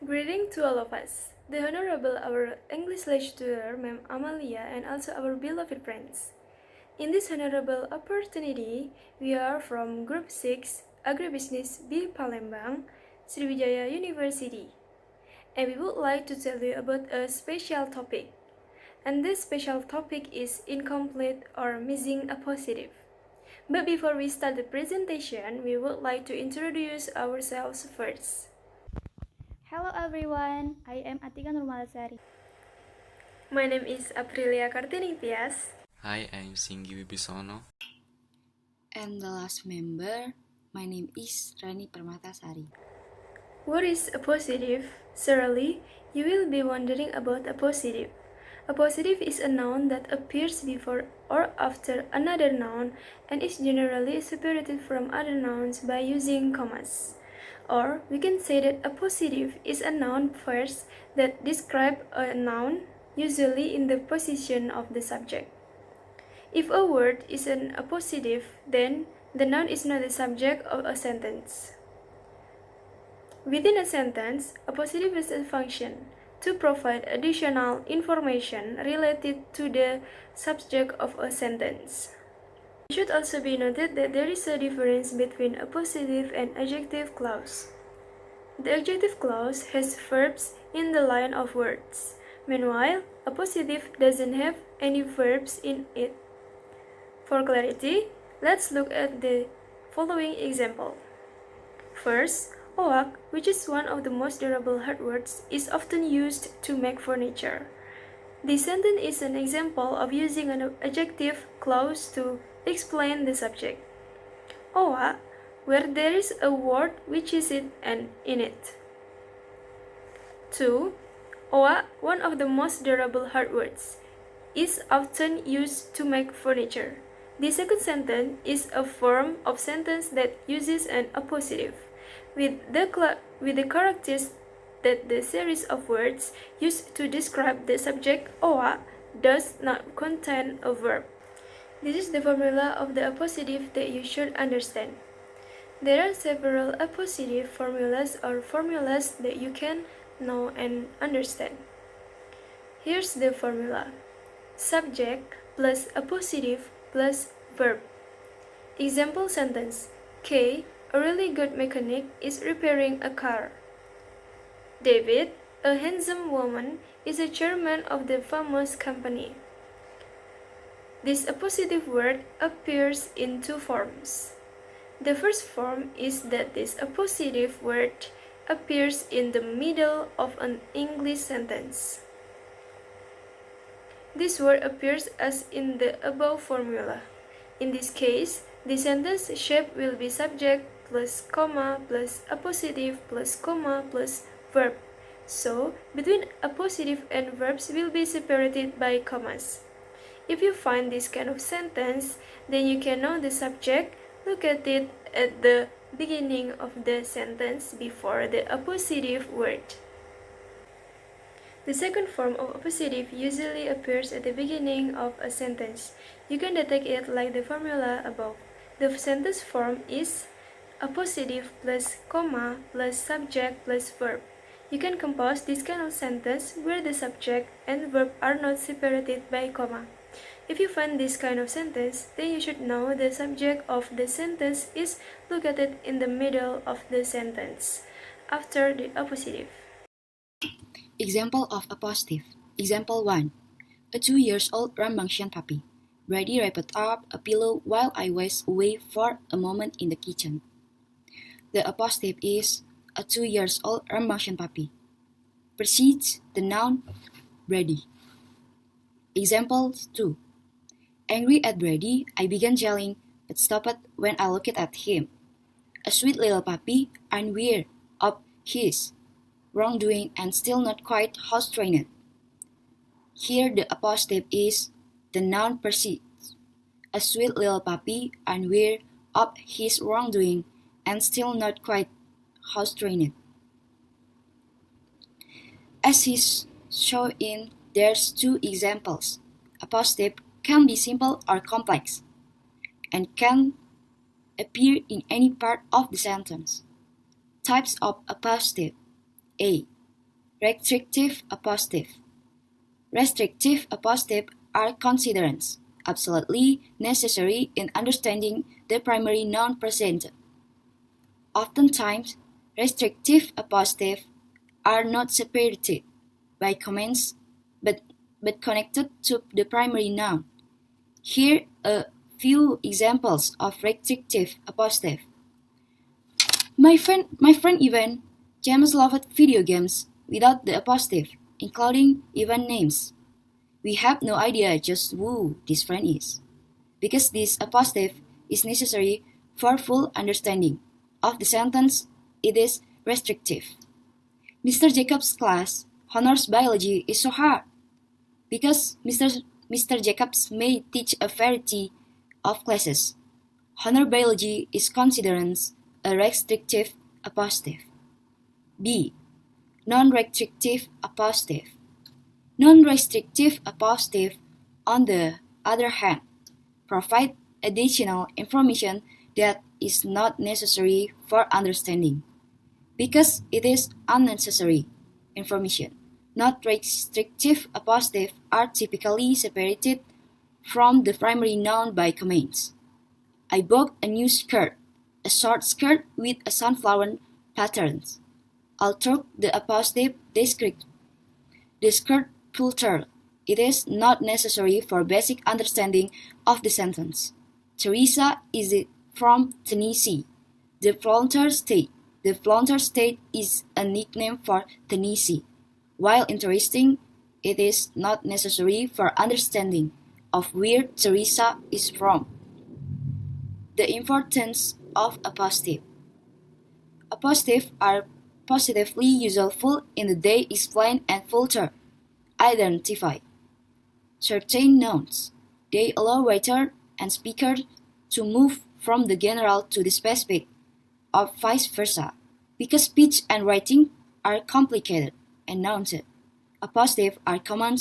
Greeting to all of us, the Honorable our English lecturer, Ma'am Amalia, and also our beloved friends. In this honorable opportunity, we are from Group 6, Agribusiness B Palembang, Sriwijaya University, and we would like to tell you about a special topic. And this special topic is incomplete or missing appositive. But before we start the presentation, we would like to introduce ourselves first. Hello everyone, I am Atika Nurmalasari. My name is Aprillia Kartiningtyas. Hi, I'm Singgih Wibisono. And the last member, my name is Rani Permatasari. What is appositive? Surely, you will be wondering about appositive. Appositive is a noun that appears before or after another noun and is generally separated from other nouns by using commas. Or we can say that appositive is a noun first that describes a noun, usually in the position of the subject. If a word is an appositive, then the noun is not the subject of a sentence. Within a sentence, appositive has a function to provide additional information related to the subject of a sentence. It should also be noted that there is a difference between appositive and adjective clause. The adjective clause has verbs in the line of words. Meanwhile, appositive doesn't have any verbs in it. For clarity, let's look at the following example. First, oak, which is one of the most durable hardwoods, is often used to make furniture. This sentence is an example of using an adjective clause to explain the subject. Oak, where there is a word which is it and in it. 2. Oak, one of the most durable hardwoods, is often used to make furniture. The second sentence is a form of sentence that uses an appositive, with the characters that the series of words used to describe the subject oa does not contain a verb. This is the formula of the appositive that you should understand. There are several appositive formulas or formulas that you can know and understand. Here's the formula. Subject plus appositive plus verb. Example sentence. Kay, a really good mechanic, is repairing a car. David, a handsome woman, is a chairman of the famous company. This appositive word appears in two forms. The first form is that this appositive word appears in the middle of an English sentence. This word appears as in the above formula. In this case, the sentence shape will be subject plus comma plus appositive plus comma plus verb. So, between appositive and verbs will be separated by commas. If you find this kind of sentence, then you can know the subject. Look at it at the beginning of the sentence before the appositive word. The second form of appositive usually appears at the beginning of a sentence. You can detect it like the formula above. The sentence form is appositive plus comma plus subject plus verb. You can compose this kind of sentence where the subject and verb are not separated by comma. If you find this kind of sentence, then you should know the subject of the sentence is located in the middle of the sentence, after the appositive. Example of appositive. Example 1. A 2-year-old Rambunctian puppy. Brady wrapped up a pillow while I was away for a moment in the kitchen. The appositive is a 2-year-old Rambunctian puppy. Precedes the noun Brady. Example 2. Angry at Brady, I began yelling, but stopped when I looked at him. A sweet little puppy, unaware of his wrongdoing and still not quite house-trained. Here the appositive is the noun precedes. A sweet little puppy, unaware of his wrongdoing and still not quite house-trained. As is shown in, there's two examples. Appositive can be simple or complex, and can appear in any part of the sentence. Types of appositive. A. Restrictive appositive. Restrictive appositive are considerants, absolutely necessary in understanding the primary noun presented. Oftentimes, restrictive appositive are not separated by comments but connected to the primary noun. Here a few examples of restrictive appositive. My friend Ivan, James loved video games without the appositive, including even names. We have no idea just who this friend is, because this appositive is necessary for full understanding of the sentence. It is restrictive. Mr. Jacobs' class, honors biology, is so hard, because Mr. Jacobs may teach a variety of classes. Honor biology is considered a restrictive appositive. B. Non-restrictive appositive. Non-restrictive appositive, on the other hand, provide additional information that is not necessary for understanding, because it is unnecessary information. Not restrictive appositive are typically separated from the primary noun by comments. I bought a new skirt, a short skirt with a sunflower pattern. Alter the appositive descript. The skirt filter. It is not necessary for basic understanding of the sentence. Teresa is from Tennessee, the frontier state. The frontier state is a nickname for Tennessee. While interesting, it is not necessary for understanding of where Teresa is from. The importance of appositive. Appositives are positively useful in the they explain and filter, identify certain nouns. They allow writer and speaker to move from the general to the specific, or vice versa. Because speech and writing are complicated and nuanced, appositives are common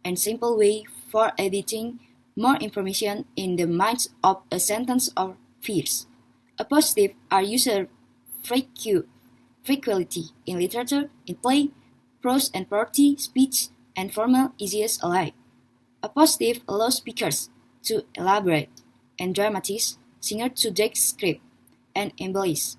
and simple way for editing more information in the minds of a sentence or phrase. Appositives are used frequently in literature, in play, prose and poetry, speech, and formal essays alike. Appositive allows speakers to elaborate and dramatize, singers to describe and embellish.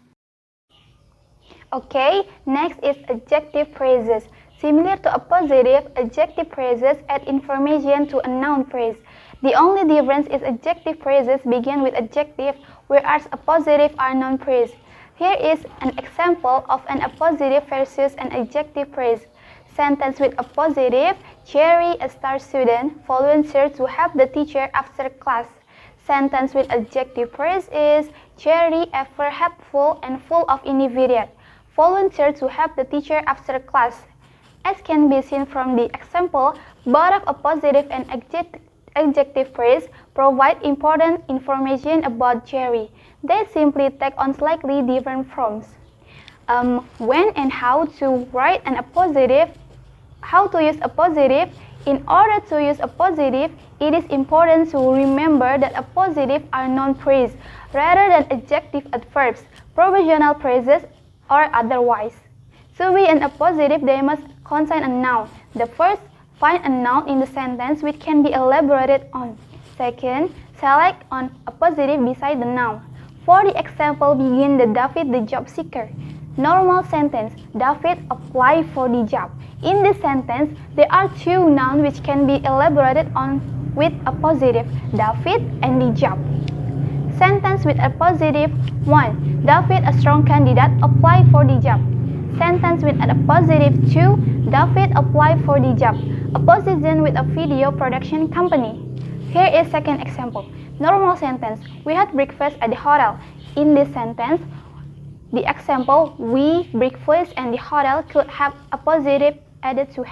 Okay, next is adjective phrases. Similar to appositive, adjective phrases add information to a noun phrase. The only difference is adjective phrases begin with adjective, whereas appositive are noun phrase. Here is an example of an appositive versus an adjective phrase. Sentence with appositive: Jerry, a star student, volunteered to help the teacher after class. Sentence with adjective phrase is: Jerry, ever helpful and full of initiative, volunteered to help the teacher after class. As can be seen from the example, both of appositive and adjective phrase provide important information about Jerry. They simply take on slightly different forms. When and how to write an appositive. How to use appositive. In order to use appositive, it is important to remember that appositive are noun phrase rather than adjective adverbs, provisional phrases, or otherwise. To be an appositive, they must contain a noun. The first, find a noun in the sentence which can be elaborated on. Second, select an appositive beside the noun. For the example, begin the David the job seeker. Normal sentence: David applied for the job. In this sentence, there are two nouns which can be elaborated on with appositive: David and the job. Sentence with appositive: 1. David, a strong candidate, applied for the job. Sentence with an appositive: 2. David applied for the job. A position with a video production company. Here is second example. Normal sentence: We had breakfast at the hotel. In this sentence, the example we, breakfast, and the hotel could have appositive added to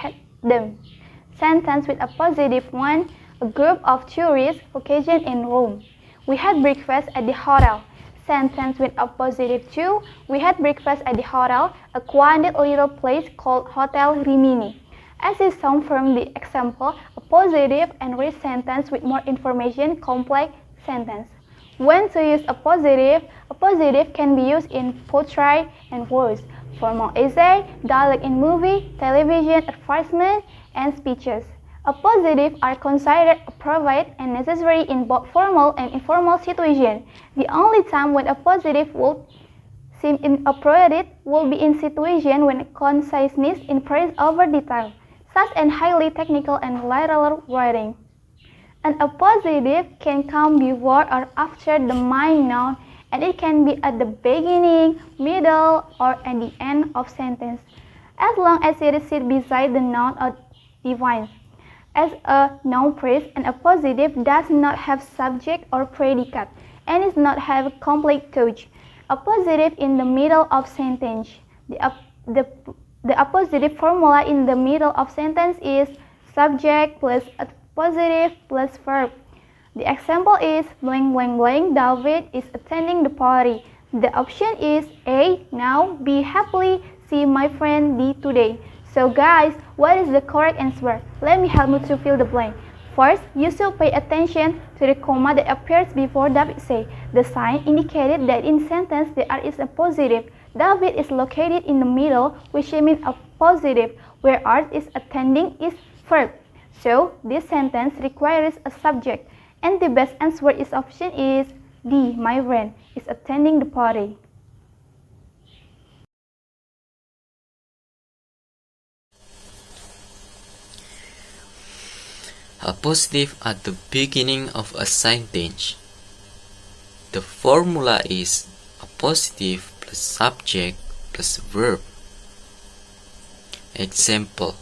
them. Sentence with appositive: 1. A group of tourists vacation in Rome. We had breakfast at the hotel. Sentence with appositive: 2. We had breakfast at the hotel, a quiet little place called Hotel Rimini. As is shown from the example, appositive enrich sentence with more information, complex sentence. When to use appositive can be used in portrait and words. formal essay, dialogue in movie, television, advertisement, and speeches. Appositives are considered appropriate and necessary in both formal and informal situations. The only time when appositive would seem inappropriate will be in situations when conciseness in praise over detail, such as highly technical and literal writing. An appositive can come before or after the main noun, and it can be at the beginning, middle, or at the end of sentence, as long as it sits beside the noun or defines. As a noun phrase, an appositive does not have subject or predicate, and does not have a complete cause. Appositive in the middle of sentence. The appositive formula in the middle of sentence is subject plus appositive plus verb. The example is blank blank blank David is attending the party. The option is A. Now, B. Happily, C. My friend D. Today. So guys, what is the correct answer? Let me help you to fill the blank. First, you should pay attention to the comma that appears before David say. The sign indicated that in sentence there is a positive. David is located in the middle, which means a positive, whereas is attending is verb. So this sentence requires a subject, and the best answer is option is D. My friend is attending the party. Appositive at the beginning of a sentence. The formula is appositive plus subject plus verb. Example: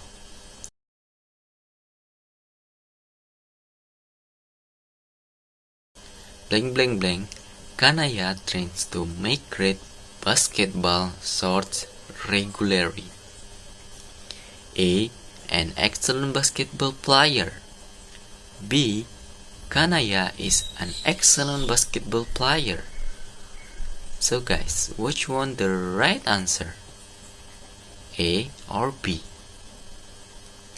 blank blank blank Kanaya trains to make great basketball shots regularly. A. An excellent basketball player. B. Kanaya is an excellent basketball player. So guys, which one the right answer? A or B?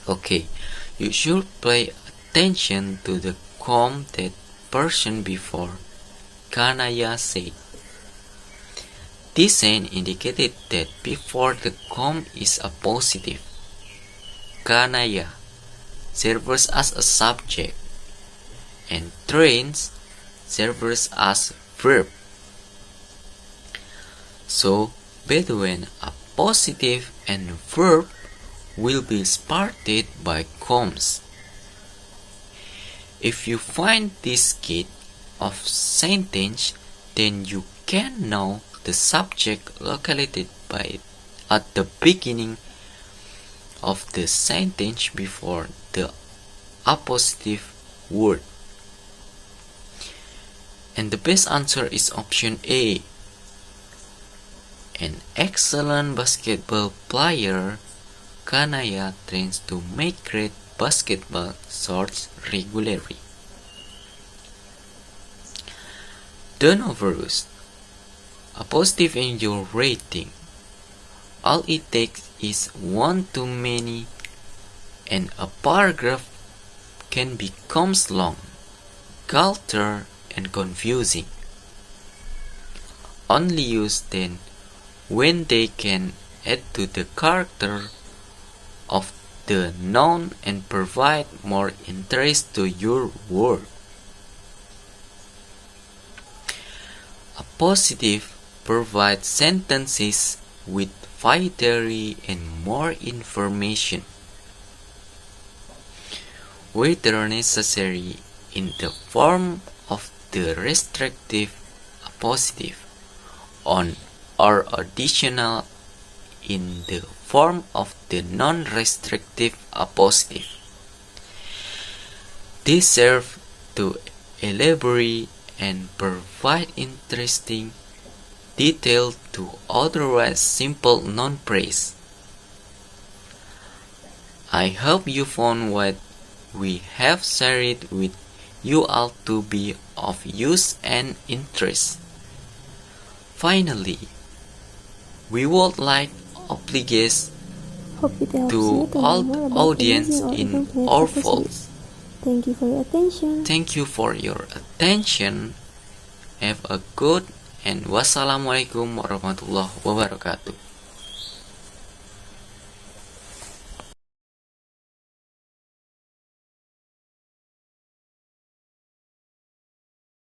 Okay, you should pay attention to the comma that person before Kanaya said. This sign indicated that before the comma is a positive. Kanaya serves as a subject and trains serves as verb. So between a positive and verb will be started by commas. If you find this key of sentence, then you can know the subject located at the beginning of the sentence before the appositive word. And the best answer is option A. An excellent basketball player, Kanaya trains to make great basketball shots regularly. Don't overuse appositive in your rating. All it takes is one too many and a paragraph can become long, cluttered, and confusing. Only use them when they can add to the character of the noun and provide more interest to your word. Appositive provides sentences with variety and more information, whether necessary in the form of the restrictive appositive or additional in the form of the non-restrictive appositive. They serve to elaborate and provide interesting detail to otherwise simple non-praise. I hope you found what we have shared with you all to be of use and interest. Finally, we would like obligate to all the audience in our folds. Thank you for your attention. Thank you for your attention. Have a good and wassalamualaikum warahmatullahi wabarakatuh.